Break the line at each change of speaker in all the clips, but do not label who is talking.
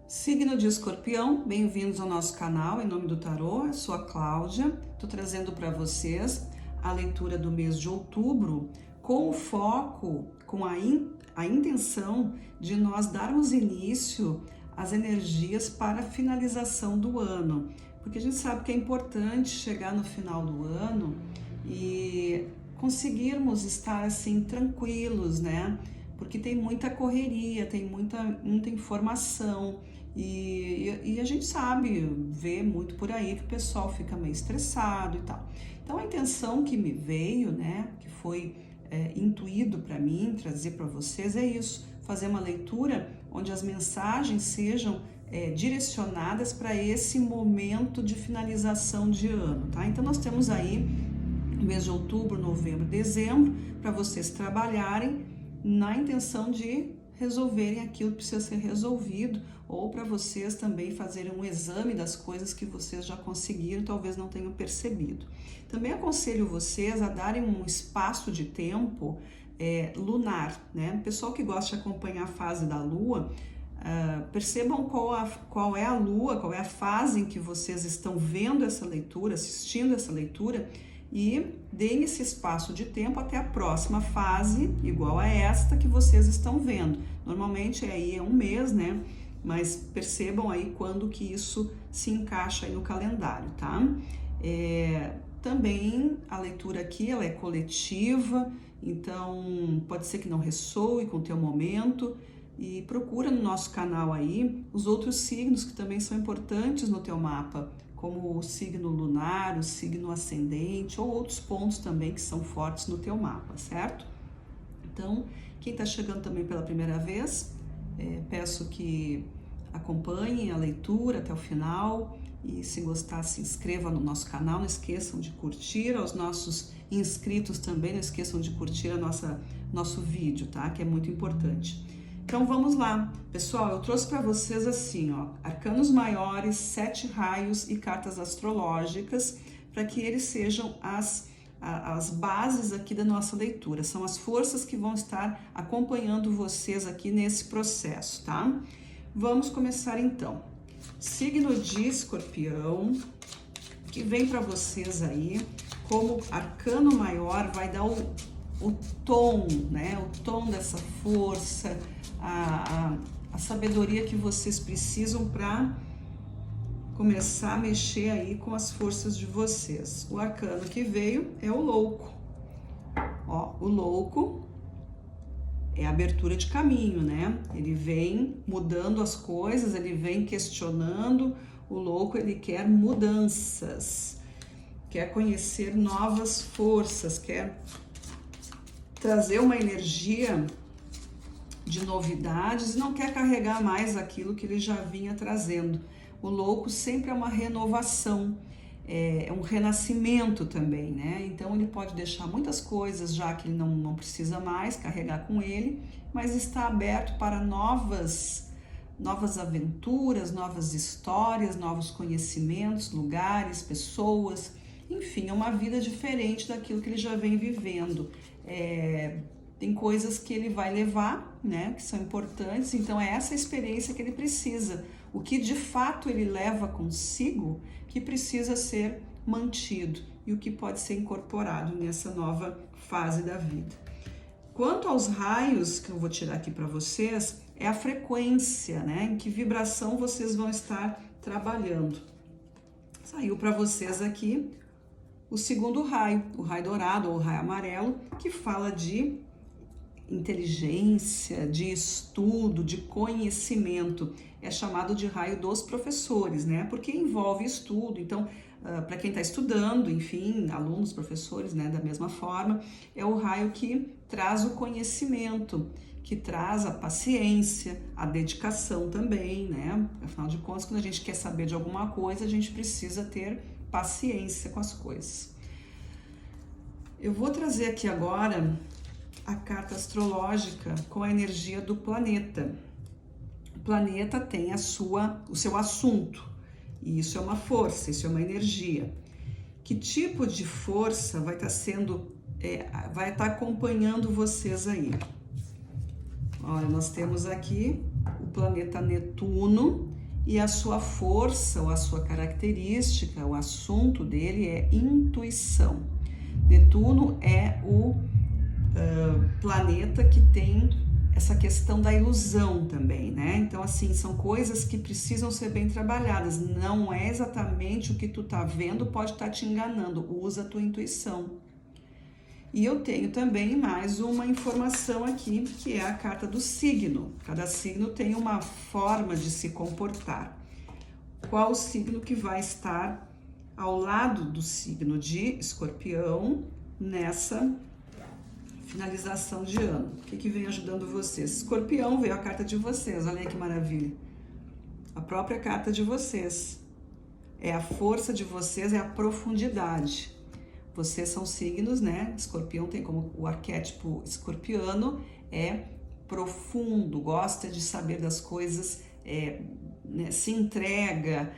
Signo de Escorpião, bem-vindos ao nosso canal. Em nome do tarô, eu sou a Cláudia. Estou trazendo para vocês a leitura do mês de outubro com o foco, com a intenção de nós darmos início às energias para a finalização do ano, porque a gente sabe que é importante chegar no final do ano e conseguirmos estar assim tranquilos, né? Porque tem muita correria, tem muita informação e a gente sabe, vê muito por aí que o pessoal fica meio estressado e tal. Então a intenção que me veio, né, que foi intuído para mim trazer para vocês é isso, fazer uma leitura onde as mensagens sejam direcionadas para esse momento de finalização de ano, tá? Então nós temos aí o mês de outubro, novembro, dezembro, para vocês trabalharem na intenção de resolverem aquilo que precisa ser resolvido, ou para vocês também fazerem um exame das coisas que vocês já conseguiram, talvez não tenham percebido. Também aconselho vocês a darem um espaço de tempo lunar, né? Pessoal que gosta de acompanhar a fase da lua, percebam qual é a lua, qual é a fase em que vocês estão vendo essa leitura, assistindo essa leitura, e deem esse espaço de tempo até a próxima fase, igual a esta que vocês estão vendo. Normalmente aí é um mês, né? Mas percebam aí quando que isso se encaixa aí no calendário, tá? Também a leitura aqui, ela é coletiva, então pode ser que não ressoe com o teu momento, e procura no nosso canal aí os outros signos que também são importantes no teu mapa, como o signo lunar, o signo ascendente ou outros pontos também que são fortes no teu mapa, certo? Então, quem está chegando também pela primeira vez, peço que acompanhem a leitura até o final e, se gostar, se inscreva no nosso canal. Não esqueçam de curtir, aos nossos inscritos também, não esqueçam de curtir nosso vídeo, tá? Que é muito importante. Então vamos lá, pessoal, eu trouxe para vocês assim, ó, arcanos maiores, 7 raios e cartas astrológicas, para que eles sejam as bases aqui da nossa leitura, são as forças que vão estar acompanhando vocês aqui nesse processo, tá? Vamos começar então. Signo de Escorpião, que vem para vocês aí, como arcano maior, vai dar o tom, né? O tom dessa força, a sabedoria que vocês precisam para começar a mexer aí com as forças de vocês. O arcano que veio é o louco. Ó, o louco é a abertura de caminho, né? Ele vem mudando as coisas, ele vem questionando. O louco, ele quer mudanças, quer conhecer novas forças, quer trazer uma energia de novidades e não quer carregar mais aquilo que ele já vinha trazendo. O louco sempre é uma renovação, é um renascimento também, né? Então ele pode deixar muitas coisas já que ele não precisa mais carregar com ele, mas está aberto para novas aventuras, novas histórias, novos conhecimentos, lugares, pessoas, enfim, é uma vida diferente daquilo que ele já vem vivendo. Tem coisas que ele vai levar, né, que são importantes, então é essa experiência que ele precisa. O que de fato ele leva consigo que precisa ser mantido e o que pode ser incorporado nessa nova fase da vida. Quanto aos raios, que eu vou tirar aqui para vocês, é a frequência, né, em que vibração vocês vão estar trabalhando. Saiu para vocês aqui o segundo raio, o raio dourado ou o raio amarelo, que fala de inteligência, de estudo, de conhecimento. É chamado de raio dos professores, né? Porque envolve estudo. Então, para quem está estudando, enfim, alunos, professores, né? Da mesma forma, é o raio que traz o conhecimento, que traz a paciência, a dedicação também, né? Afinal de contas, quando a gente quer saber de alguma coisa, a gente precisa ter paciência com as coisas. Eu vou trazer aqui agora a carta astrológica com a energia do planeta. O planeta tem o seu assunto, e isso é uma força, isso é uma energia. Que tipo de força vai estar acompanhando vocês aí? Olha, nós temos aqui o planeta Netuno, e a sua força ou a sua característica, o assunto dele é intuição. Netuno é o planeta que tem essa questão da ilusão também, né? Então, assim, são coisas que precisam ser bem trabalhadas. Não é exatamente o que tu tá vendo, pode estar te enganando. Usa a tua intuição. E eu tenho também mais uma informação aqui, que é a carta do signo. Cada signo tem uma forma de se comportar. Qual o signo que vai estar ao lado do signo de Escorpião nessa finalização de ano? O que vem ajudando vocês? Escorpião, veio a carta de vocês, olha aí que maravilha. A própria carta de vocês. É a força de vocês, é a profundidade. Vocês são signos, né? Escorpião tem como o arquétipo escorpiano, é profundo, gosta de saber das coisas, né, se entrega,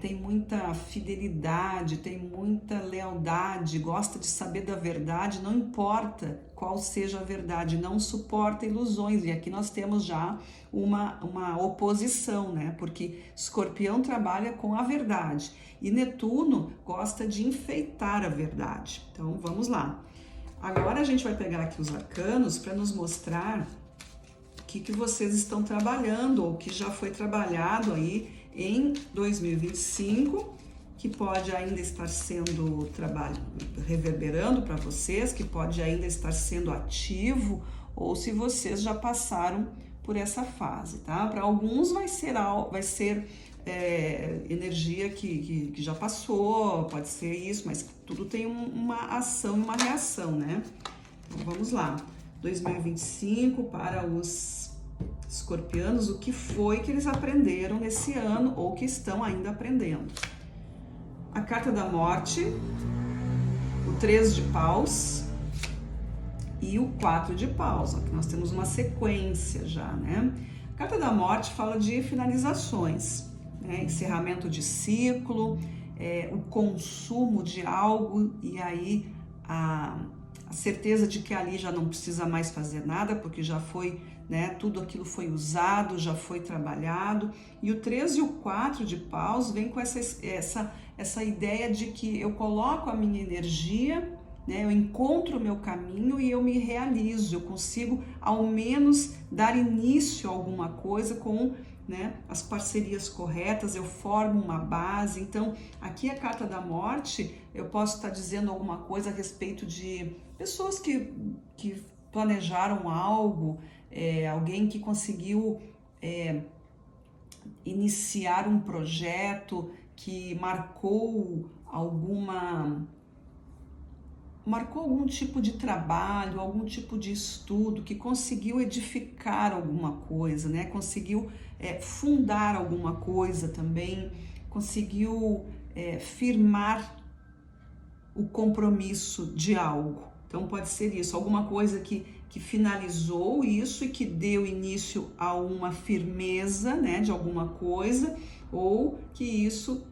tem muita fidelidade, tem muita lealdade, gosta de saber da verdade, não importa qual seja a verdade, não suporta ilusões. E aqui nós temos já uma oposição, né? Porque Escorpião trabalha com a verdade e Netuno gosta de enfeitar a verdade. Então vamos lá. Agora a gente vai pegar aqui os arcanos para nos mostrar o que vocês estão trabalhando ou que já foi trabalhado aí em 2025, que pode ainda estar sendo reverberando para vocês, que pode ainda estar sendo ativo, ou se vocês já passaram por essa fase, tá? Para alguns vai ser energia que já passou, pode ser isso, mas tudo tem uma ação e uma reação, né? Então vamos lá. 2025 para os escorpianos, o que foi que eles aprenderam nesse ano ou que estão ainda aprendendo. A carta da morte, o 3 de paus e o 4 de paus. Aqui nós temos uma sequência já, né? A carta da morte fala de finalizações, né? Encerramento de ciclo, o consumo de algo e aí a certeza de que ali já não precisa mais fazer nada, porque já foi, né, tudo aquilo foi usado, já foi trabalhado. E o 3 e o 4 de paus vem com essa ideia de que eu coloco a minha energia, né, eu encontro o meu caminho e eu me realizo, eu consigo ao menos dar início a alguma coisa com, né, as parcerias corretas, eu formo uma base. Então, aqui a carta da morte, eu posso estar dizendo alguma coisa a respeito de pessoas que planejaram algo, alguém que conseguiu iniciar um projeto que marcou algum tipo de trabalho, algum tipo de estudo, que conseguiu edificar alguma coisa, né? Conseguiu fundar alguma coisa também, conseguiu firmar o compromisso de algo. Então pode ser isso, alguma coisa que finalizou isso e que deu início a uma firmeza, né, de alguma coisa, ou que isso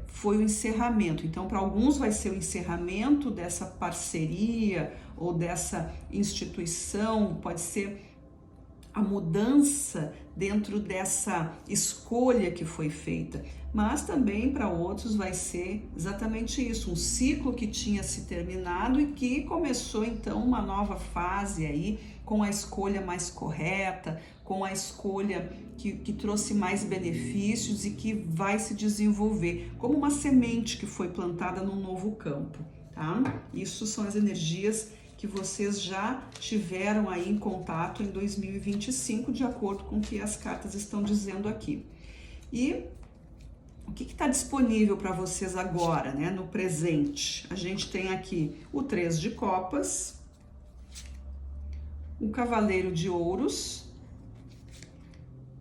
foi o encerramento. Então, para alguns vai ser o encerramento dessa parceria ou dessa instituição, pode ser a mudança dentro dessa escolha que foi feita, mas também para outros vai ser exatamente isso, um ciclo que tinha se terminado e que começou então uma nova fase aí, com a escolha mais correta, com a escolha que trouxe mais benefícios e que vai se desenvolver como uma semente que foi plantada num novo campo, tá? Isso são as energias que vocês já tiveram aí em contato em 2025, de acordo com o que as cartas estão dizendo aqui. E o que está disponível para vocês agora, né, no presente? A gente tem aqui o 3 de copas, o cavaleiro de ouros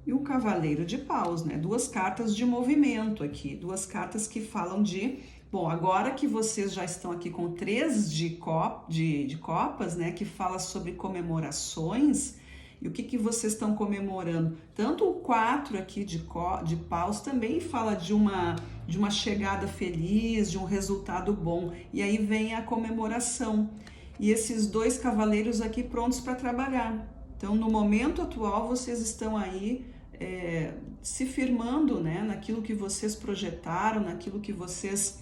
e o cavaleiro de paus, né? Duas cartas de movimento aqui, duas cartas que falam de... Bom, agora que vocês já estão aqui com 3 de copas, né, que fala sobre comemorações, e o que vocês estão comemorando? Tanto o 4 aqui de paus também fala de uma chegada feliz, de um resultado bom, e aí vem a comemoração. E esses dois cavaleiros aqui prontos para trabalhar. Então, no momento atual, vocês estão aí se firmando, né, naquilo que vocês projetaram, naquilo que vocês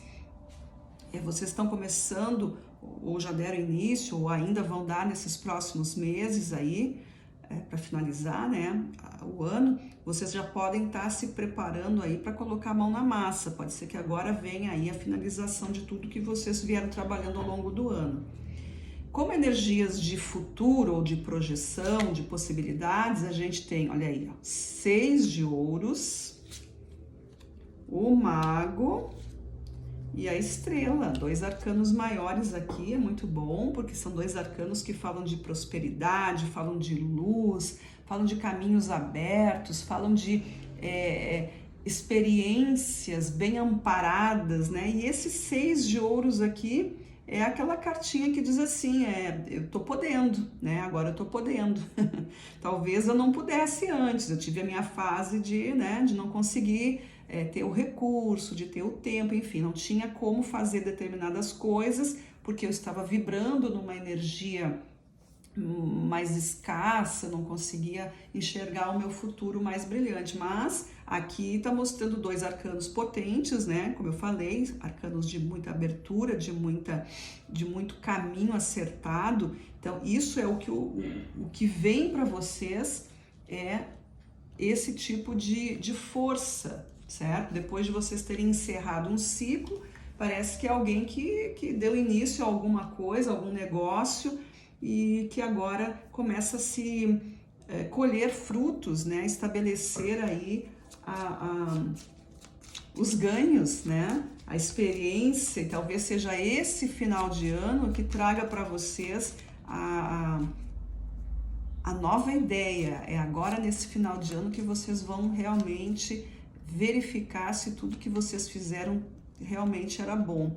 estão começando, ou já deram início, ou ainda vão dar nesses próximos meses aí, para finalizar, né, o ano. Vocês já podem estar se preparando aí para colocar a mão na massa. Pode ser que agora venha aí a finalização de tudo que vocês vieram trabalhando ao longo do ano. Como energias de futuro ou de projeção, de possibilidades, a gente tem, olha aí, ó, 6 de ouros, o mago e a estrela. 2 arcanos maiores aqui, é muito bom, porque são 2 arcanos que falam de prosperidade, falam de luz, falam de caminhos abertos, falam de experiências bem amparadas, né? E esses 6 de ouros aqui é aquela cartinha que diz assim, eu tô podendo, né? Agora eu tô podendo. Talvez eu não pudesse antes, eu tive a minha fase de não conseguir ter o recurso, de ter o tempo, enfim, não tinha como fazer determinadas coisas, porque eu estava vibrando numa energia mais escassa, não conseguia enxergar o meu futuro mais brilhante, mas aqui está mostrando 2 arcanos potentes, né? Como eu falei, arcanos de muita abertura, de muito caminho acertado. Então isso é o que vem para vocês, é esse tipo de força, certo? Depois de vocês terem encerrado um ciclo, parece que é alguém que deu início a alguma coisa, algum negócio, e que agora começa a se colher frutos, né? Estabelecer aí os ganhos, né? A experiência, e talvez seja esse final de ano que traga para vocês a nova ideia. É agora nesse final de ano que vocês vão realmente verificar se tudo que vocês fizeram realmente era bom.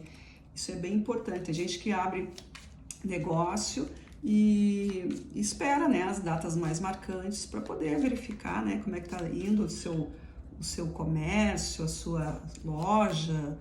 Isso é bem importante. Tem gente que abre negócio e espera, né, as datas mais marcantes para poder verificar, né, como é que está indo o seu comércio, a sua loja,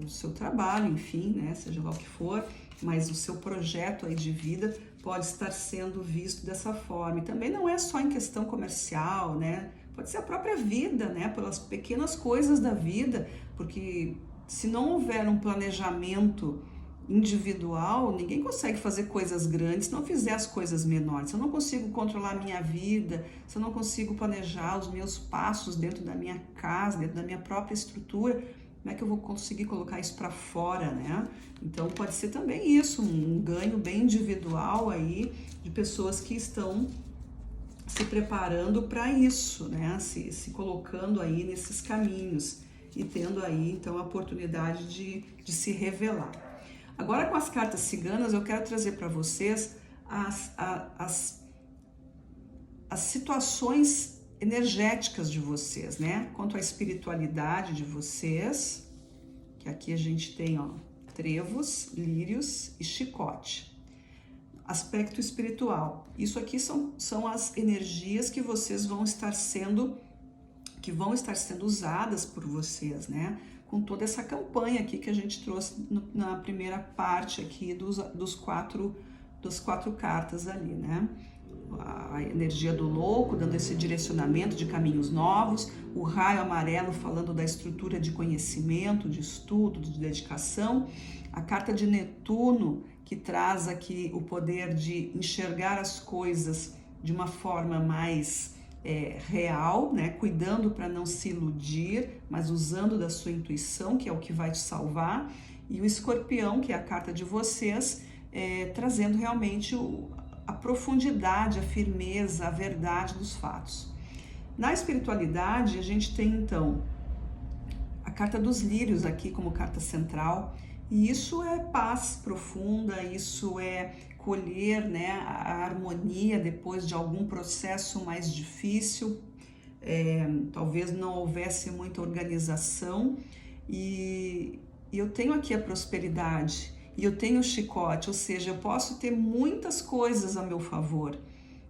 o seu trabalho, enfim, né, seja lá o que for, mas o seu projeto aí de vida pode estar sendo visto dessa forma. E também não é só em questão comercial, né, pode ser a própria vida, né, pelas pequenas coisas da vida, porque se não houver um planejamento individual, ninguém consegue fazer coisas grandes se não fizer as coisas menores. Se eu não consigo controlar a minha vida, se eu não consigo planejar os meus passos dentro da minha casa, dentro da minha própria estrutura, como é que eu vou conseguir colocar isso para fora, né? Então pode ser também isso, um ganho bem individual aí de pessoas que estão se preparando para isso, né? Se colocando aí nesses caminhos e tendo aí então a oportunidade de se revelar. Agora, com as cartas ciganas, eu quero trazer para vocês as situações energéticas de vocês, né? Quanto à espiritualidade de vocês, que aqui a gente tem, ó, trevos, lírios e chicote. Aspecto espiritual. Isso aqui são as energias que vocês vão estar sendo usadas por vocês, né? Com toda essa campanha aqui que a gente trouxe na primeira parte aqui das quatro cartas ali, né? A energia do louco, dando esse direcionamento de caminhos novos, o raio amarelo falando da estrutura de conhecimento, de estudo, de dedicação, a carta de Netuno, que traz aqui o poder de enxergar as coisas de uma forma mais real, né? Cuidando para não se iludir, mas usando da sua intuição, que é o que vai te salvar, e o Escorpião, que é a carta de vocês, trazendo realmente a profundidade, a firmeza, a verdade dos fatos. Na espiritualidade, a gente tem então a carta dos lírios aqui como carta central, e isso é paz profunda, isso é colher, né, a harmonia depois de algum processo mais difícil, talvez não houvesse muita organização, e eu tenho aqui a prosperidade, e eu tenho o chicote, ou seja, eu posso ter muitas coisas a meu favor,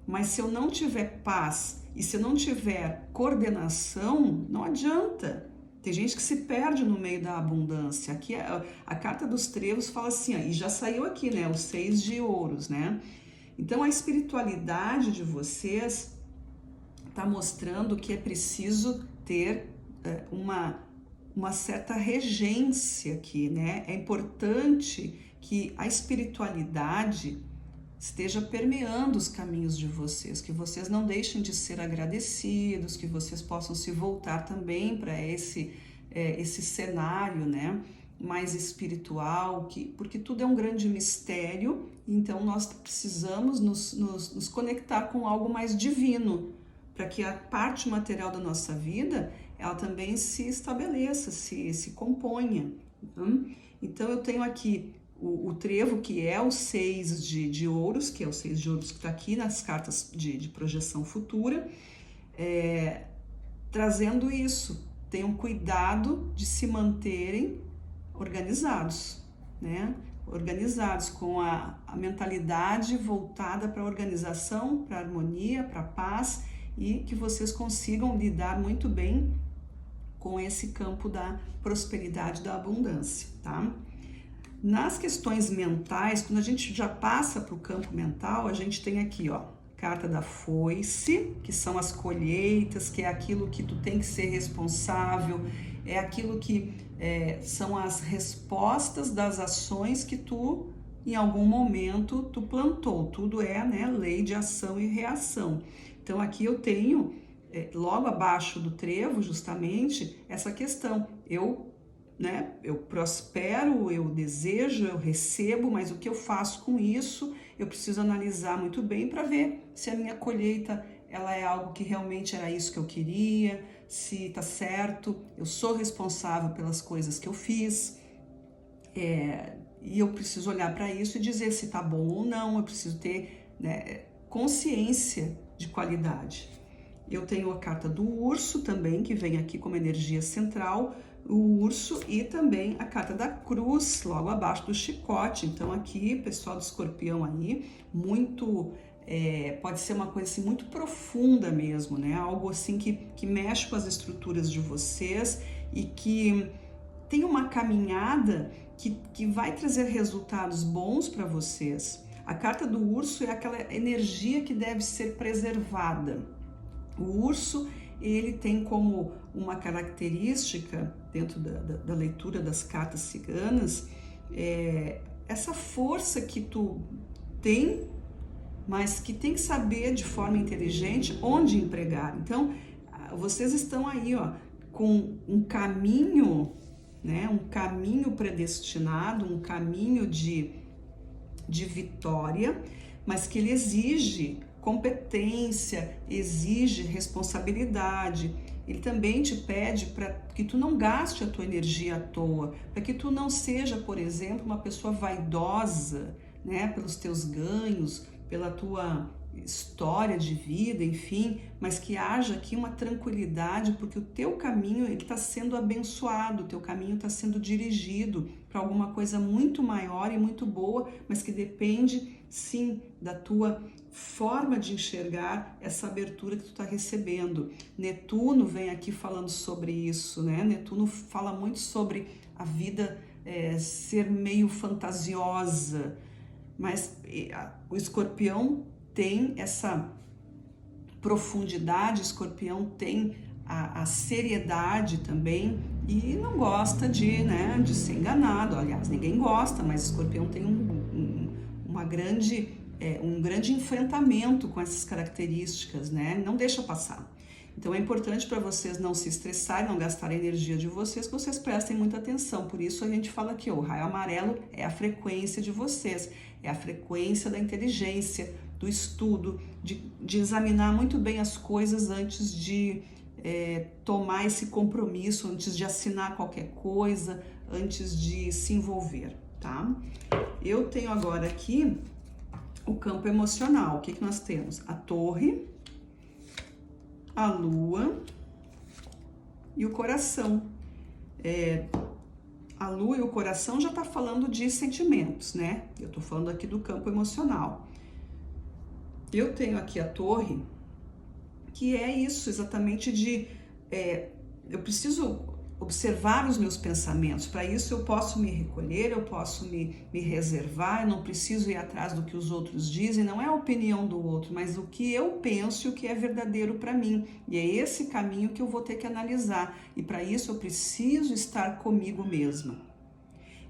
mas se eu não tiver paz e se eu não tiver coordenação, não adianta. Tem gente que se perde no meio da abundância. Aqui a carta dos trevos fala assim, ó, e já saiu aqui, né, os 6 de ouros, né? Então a espiritualidade de vocês está mostrando que é preciso ter uma certa regência aqui, né? É importante que a espiritualidade esteja permeando os caminhos de vocês, que vocês não deixem de ser agradecidos, que vocês possam se voltar também para esse cenário, né, mais espiritual, porque tudo é um grande mistério, então nós precisamos nos conectar com algo mais divino, para que a parte material da nossa vida, ela também se estabeleça, se componha. Então eu tenho aqui o trevo, que é o 6 de ouros, que é o 6 de ouros que está aqui nas cartas de projeção futura, trazendo isso. Tenham cuidado de se manterem organizados, né? Organizados, com a mentalidade voltada para a organização, para a harmonia, para a paz, e que vocês consigam lidar muito bem com esse campo da prosperidade, da abundância, tá? Nas questões mentais, quando a gente já passa para o campo mental, a gente tem aqui, ó, carta da foice, que são as colheitas, que é aquilo que tu tem que ser responsável, é aquilo que são as respostas das ações que tu, em algum momento, tu plantou. Tudo é, né, lei de ação e reação. Então aqui eu tenho, logo abaixo do trevo, justamente, essa questão. Eu prospero, eu desejo, eu recebo, mas o que eu faço com isso, eu preciso analisar muito bem para ver se a minha colheita ela é algo que realmente era isso que eu queria, se tá certo, eu sou responsável pelas coisas que eu fiz, e eu preciso olhar para isso e dizer se tá bom ou não, eu preciso ter, né, consciência de qualidade. Eu tenho a carta do urso também, que vem aqui como energia central, o urso, e também a carta da cruz, logo abaixo do chicote. Então aqui, pessoal do escorpião aí, muito, pode ser uma coisa assim muito profunda mesmo, né? Algo assim que mexe com as estruturas de vocês e que tem uma caminhada que vai trazer resultados bons para vocês. A carta do urso é aquela energia que deve ser preservada. O urso, ele tem como uma característica, dentro da leitura das cartas ciganas, essa força que tu tem, mas que tem que saber de forma inteligente onde empregar. Então, vocês estão aí, ó, com um caminho, né, um caminho predestinado, um caminho de vitória, mas que ele exige competência, exige responsabilidade. Ele também te pede para que tu não gaste a tua energia à toa, para que tu não seja, por exemplo, uma pessoa vaidosa, né, pelos teus ganhos, pela tua história de vida, enfim, mas que haja aqui uma tranquilidade, porque o teu caminho ele está sendo abençoado, o teu caminho está sendo dirigido para alguma coisa muito maior e muito boa, mas que depende, sim, da tua forma de enxergar essa abertura que tu está recebendo. Netuno vem aqui falando sobre isso, né? Netuno fala muito sobre a vida ser meio fantasiosa, mas o escorpião tem essa profundidade, o escorpião tem a seriedade também e não gosta de ser enganado. Aliás, ninguém gosta, mas o escorpião tem um grande enfrentamento com essas características, né? Não deixa passar. Então é importante para vocês não se estressarem, não gastarem a energia de vocês, que vocês prestem muita atenção. Por isso a gente fala que o raio amarelo é a frequência de vocês, é a frequência da inteligência, do estudo, de examinar muito bem as coisas antes de tomar esse compromisso, antes de assinar qualquer coisa, antes de se envolver, tá? Eu tenho agora aqui o campo emocional. O que nós temos? A torre, a lua e o coração. A lua e o coração já tá falando de sentimentos, né? Eu tô falando aqui do campo emocional. Eu tenho aqui a torre, que é isso, exatamente eu preciso observar os meus pensamentos. Para isso eu posso me recolher, eu posso me reservar, eu não preciso ir atrás do que os outros dizem, não é a opinião do outro, mas o que eu penso e o que é verdadeiro para mim. E é esse caminho que eu vou ter que analisar. E para isso eu preciso estar comigo mesma.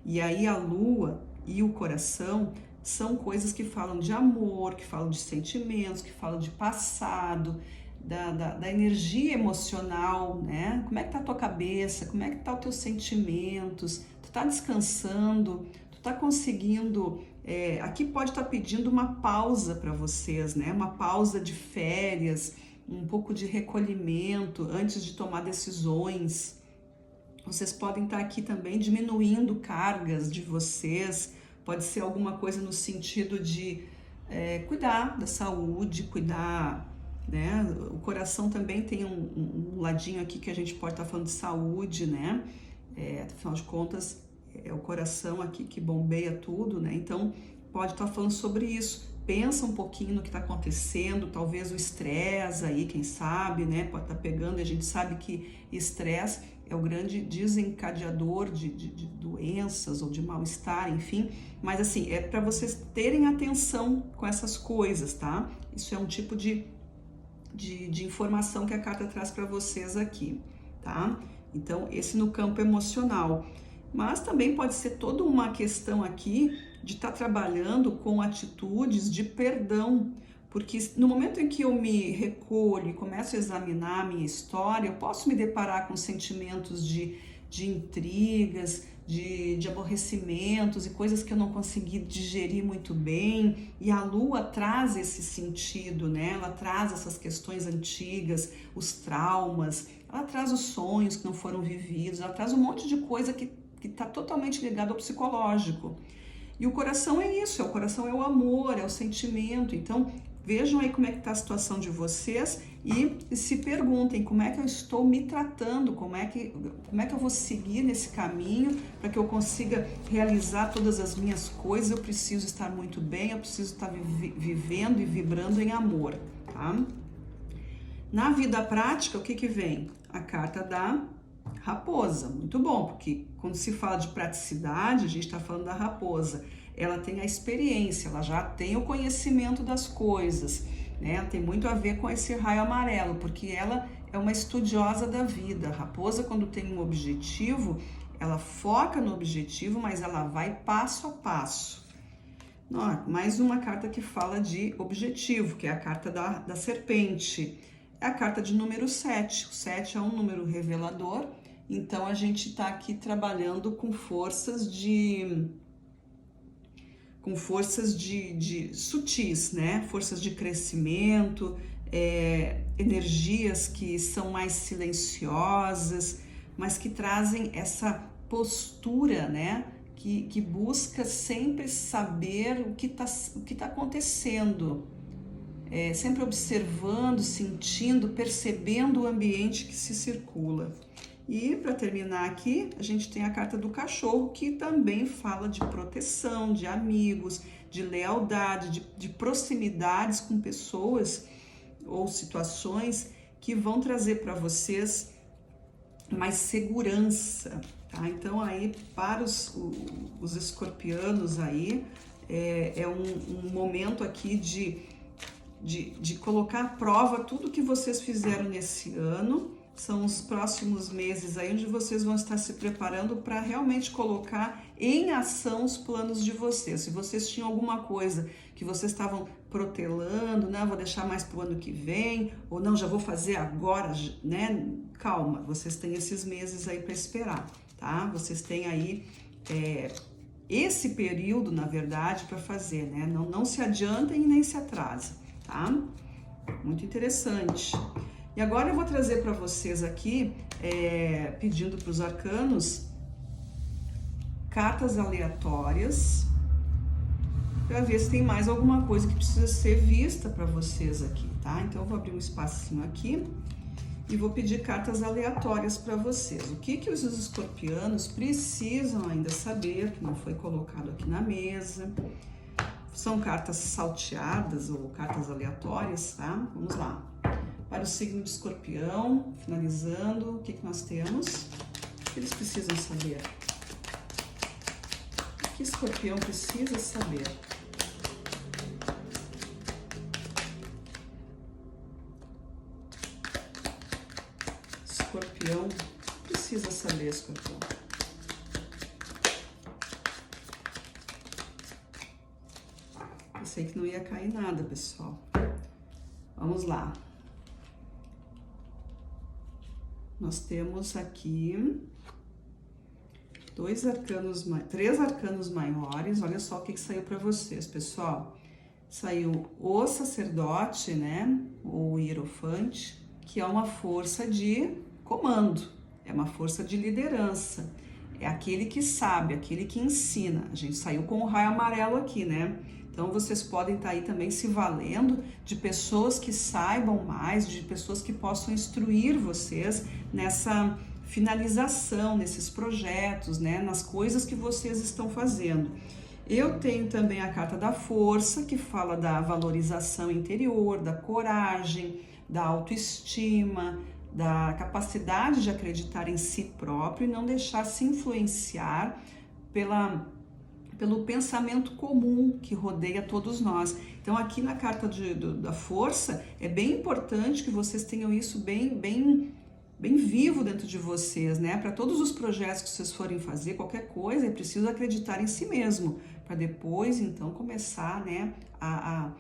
E aí a lua e o coração são coisas que falam de amor, que falam de sentimentos, que falam de passado, da energia emocional, né? Como é que tá a tua cabeça? Como é que tá os teus sentimentos? Tu tá descansando? Tu tá conseguindo... aqui pode estar pedindo uma pausa para vocês, né? Uma pausa de férias, um pouco de recolhimento antes de tomar decisões. Vocês podem estar aqui também diminuindo cargas de vocês. Pode ser alguma coisa no sentido de cuidar da saúde, cuidar... né? O coração também tem um ladinho aqui que a gente pode estar falando de saúde, né? Afinal de contas, é o coração aqui que bombeia tudo, né? Então, pode estar falando sobre isso. Pensa um pouquinho no que está acontecendo, talvez o estresse aí, quem sabe, né? Pode estar pegando, e a gente sabe que estresse é o grande desencadeador de doenças ou de mal-estar, enfim. Mas assim, é para vocês terem atenção com essas coisas, tá? Isso é um tipo de informação que a carta traz para vocês aqui, tá? Então, esse no campo emocional. Mas também pode ser toda uma questão aqui de estar trabalhando com atitudes de perdão, porque no momento em que eu me recolho e começo a examinar a minha história, eu posso me deparar com sentimentos de intrigas, de aborrecimentos e coisas que eu não consegui digerir muito bem, e a lua traz esse sentido, né? Ela traz essas questões antigas, os traumas, ela traz os sonhos que não foram vividos, ela traz um monte de coisa que está totalmente ligado ao psicológico. E o coração é isso, o coração é o amor, é o sentimento. Então, vejam aí como é que está a situação de vocês e se perguntem como é que eu estou me tratando, como é que eu vou seguir nesse caminho para que eu consiga realizar todas as minhas coisas. Eu preciso estar muito bem, eu preciso estar vivendo e vibrando em amor, tá? Na vida prática, o que vem? A carta da raposa, muito bom, porque quando se fala de praticidade, a gente está falando da raposa. Ela tem a experiência, ela já tem o conhecimento das coisas, né? Tem muito a ver com esse raio amarelo, porque ela é uma estudiosa da vida. A raposa, quando tem um objetivo, ela foca no objetivo, mas ela vai passo a passo. Mais uma carta que fala de objetivo, que é a carta da serpente. É a carta de número 7. O 7 é um número revelador, então a gente está aqui trabalhando com forças sutis, né? Forças de crescimento, energias que são mais silenciosas, mas que trazem essa postura, né? Que busca sempre saber o que tá acontecendo, sempre observando, sentindo, percebendo o ambiente que se circula. E para terminar aqui, a gente tem a carta do cachorro, que também fala de proteção, de amigos, de lealdade, de proximidades com pessoas ou situações que vão trazer para vocês mais segurança, tá? Então aí para os escorpianos aí é um momento aqui de colocar à prova tudo que vocês fizeram nesse ano. São os próximos meses aí onde vocês vão estar se preparando para realmente colocar em ação os planos de vocês. Se vocês tinham alguma coisa que vocês estavam protelando, né? Vou deixar mais para o ano que vem, ou não, já vou fazer agora, né? Calma, vocês têm esses meses aí para esperar, tá? Vocês têm aí esse período, na verdade, para fazer, né? Não se adiantem e nem se atrasem, tá? Muito interessante. E agora eu vou trazer para vocês aqui, pedindo para os arcanos, cartas aleatórias, para ver se tem mais alguma coisa que precisa ser vista para vocês aqui, tá? Então eu vou abrir um espacinho aqui e vou pedir cartas aleatórias para vocês. O que os escorpianos precisam ainda saber, que não foi colocado aqui na mesa. São cartas salteadas ou cartas aleatórias, tá? Vamos lá. Para o signo de escorpião, finalizando, o que nós temos? O que eles precisam saber? O que Escorpião precisa saber? Escorpião precisa saber, Escorpião. Pensei que não ia cair nada, pessoal. Vamos lá. Nós temos aqui três arcanos maiores. Olha só o que saiu para vocês, pessoal. Saiu o sacerdote, né? Ou hierofante, que é uma força de comando, é uma força de liderança. É aquele que sabe, aquele que ensina. A gente saiu com o raio amarelo aqui, né? Então, vocês podem estar aí também se valendo de pessoas que saibam mais, de pessoas que possam instruir vocês nessa finalização, nesses projetos, né? Nas coisas que vocês estão fazendo. Eu tenho também a carta da força, que fala da valorização interior, da coragem, da autoestima, da capacidade de acreditar em si próprio e não deixar se influenciar pelo pensamento comum que rodeia todos nós. Então, aqui na carta da força, é bem importante que vocês tenham isso bem vivo dentro de vocês, né? Para todos os projetos que vocês forem fazer, qualquer coisa, é preciso acreditar em si mesmo, para depois, então, começar, né, a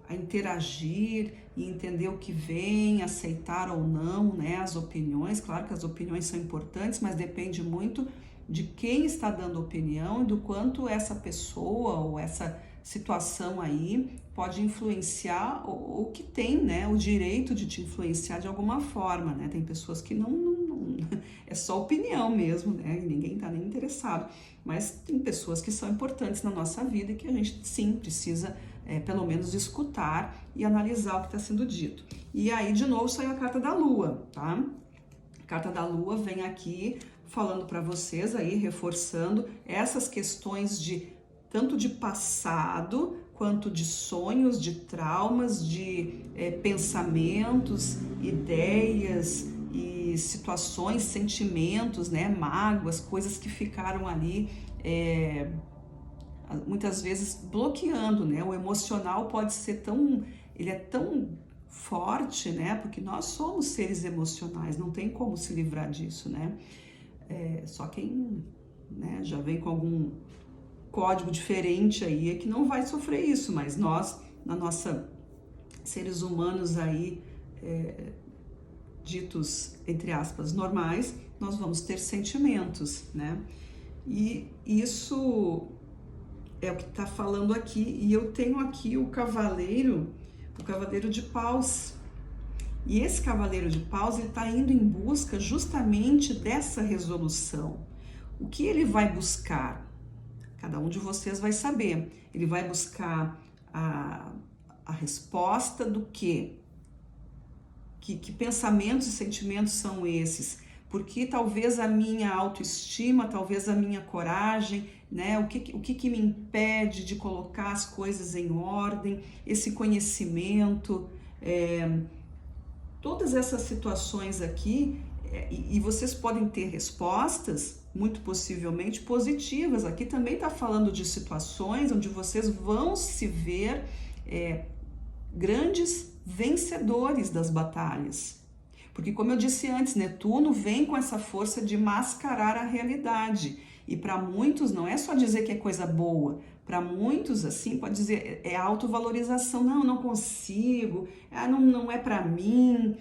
interagir e entender o que vem, aceitar ou não, né, as opiniões. Claro que as opiniões são importantes, mas depende muito de quem está dando opinião e do quanto essa pessoa ou essa situação aí pode influenciar ou que tem, né, o direito de te influenciar de alguma forma, né? Tem pessoas que não é só opinião mesmo, né? Ninguém tá nem interessado, mas tem pessoas que são importantes na nossa vida e que a gente sim precisa pelo menos escutar e analisar o que está sendo dito. E aí de novo saiu a carta da Lua, tá? A carta da Lua vem aqui falando para vocês aí, reforçando essas questões tanto de passado, quanto de sonhos, de traumas, de pensamentos, ideias e situações, sentimentos, né, mágoas, coisas que ficaram ali muitas vezes bloqueando, né? O emocional pode ser ele é tão forte, né? Porque nós somos seres emocionais, não tem como se livrar disso, né? Só quem, né, já vem com algum código diferente aí é que não vai sofrer isso, mas nós, na nossa seres humanos aí, ditos, entre aspas, normais, nós vamos ter sentimentos, né? E isso é o que está falando aqui. E eu tenho aqui o cavaleiro de paus. E esse cavaleiro de paus, ele está indo em busca justamente dessa resolução. O que ele vai buscar? Cada um de vocês vai saber. Ele vai buscar a resposta do quê? Que pensamentos e sentimentos são esses? Porque talvez a minha autoestima, talvez a minha coragem, né? O que me impede de colocar as coisas em ordem? Esse conhecimento, todas essas situações aqui, e vocês podem ter respostas, muito possivelmente positivas. Aqui também está falando de situações onde vocês vão se ver grandes vencedores das batalhas. Porque, como eu disse antes, Netuno vem com essa força de mascarar a realidade. E para muitos não é só dizer que é coisa boa. Para muitos, assim, pode dizer, é autovalorização. Não consigo, não é para mim.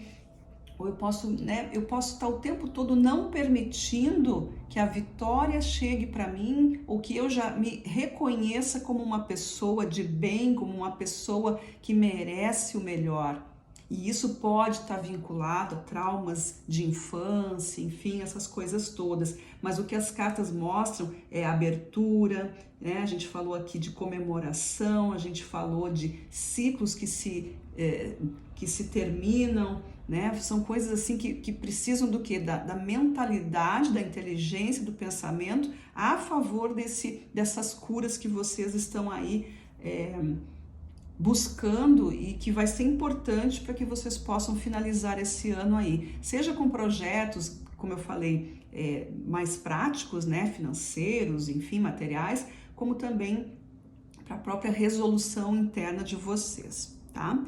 Ou eu posso estar o tempo todo não permitindo que a vitória chegue para mim, ou que eu já me reconheça como uma pessoa de bem, como uma pessoa que merece o melhor. E isso pode estar vinculado a traumas de infância, enfim, essas coisas todas. Mas o que as cartas mostram é abertura, né? A gente falou aqui de comemoração, a gente falou de ciclos que se terminam, né? São coisas assim que precisam do quê? Da mentalidade, da inteligência, do pensamento a favor dessas curas que vocês estão aí buscando e que vai ser importante para que vocês possam finalizar esse ano aí, seja com projetos, como eu falei, mais práticos, né, financeiros, enfim, materiais, como também para a própria resolução interna de vocês, tá?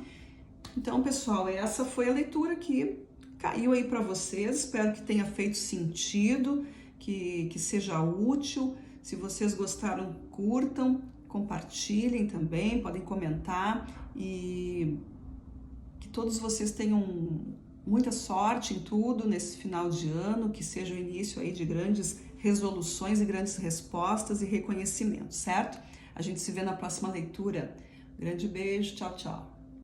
Então, pessoal, essa foi a leitura que caiu aí para vocês. Espero que tenha feito sentido, que seja útil. Se vocês gostaram, curtam, compartilhem também, podem comentar e que todos vocês tenham muita sorte em tudo nesse final de ano, que seja o início aí de grandes resoluções e grandes respostas e reconhecimentos, certo? A gente se vê na próxima leitura. Grande beijo, tchau, tchau.